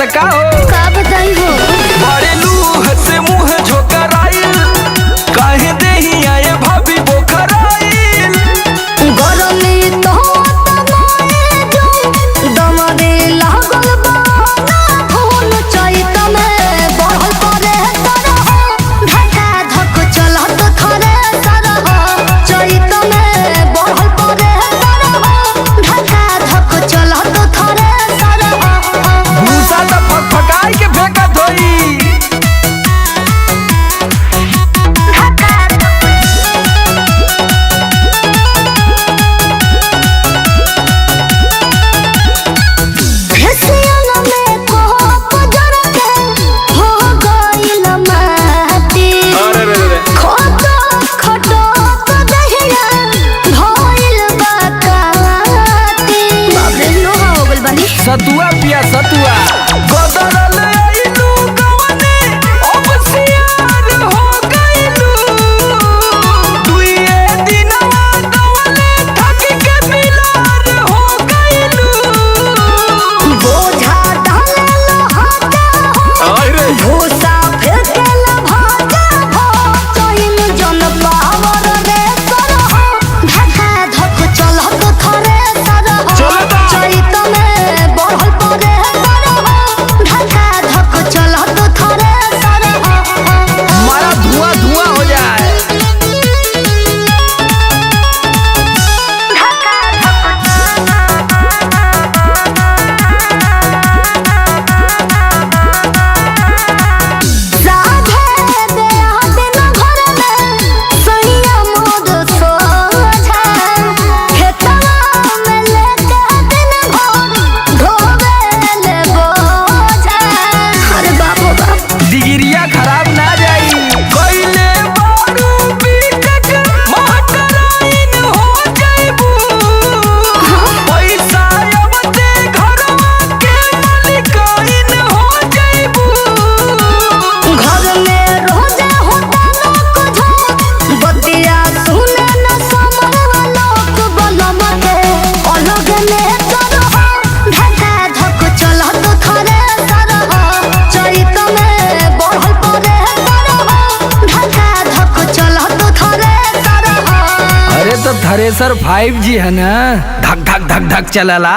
तो का हो का बताई हो बड़े लूह से मुंह झोकराइल काहे देही आए भाभी बोखराइल गरमी तो तमाए जो दमरे लागल बाना फूल चैत में बढ़ल परे तरह ढका धक चलत थरे सरह चैत में बढ़ल परे तरह ढका धक चलत थरे सरह भूसा तो फकफकाई के फेंकत होई सतुआ पिया सतुआ गोदरल आइलू गवने अब सियार हो गइलू दुइए दिनवा दवले थक के बिलार हो गइलू बोझा डालल हाथा हो भूसा फेंकल भाजा हो चैन जन पावर रे सरह ढका धक चलत थरे सरह चैत में बढ़ल परे तरह ढका धक चलत थरे सरह हमारा धुआं धुआं हो जाए डिगिरिया खराब ना जाई कइले बारू बीटक महटराइन हो जाइबू पैसा अबते घरवा के मालिकाइन हो जाइबू घर में रोजा होता लोक झोंक बतिया सुने न समरवा लोक बलम के अलग में तरह ढका धक चलत थरे सरह चैत में बढ़ल परे तरह ढका धक चलत थरे सरह अरे तो थ्रेसर 5G है ना धक धक धक धक चलला।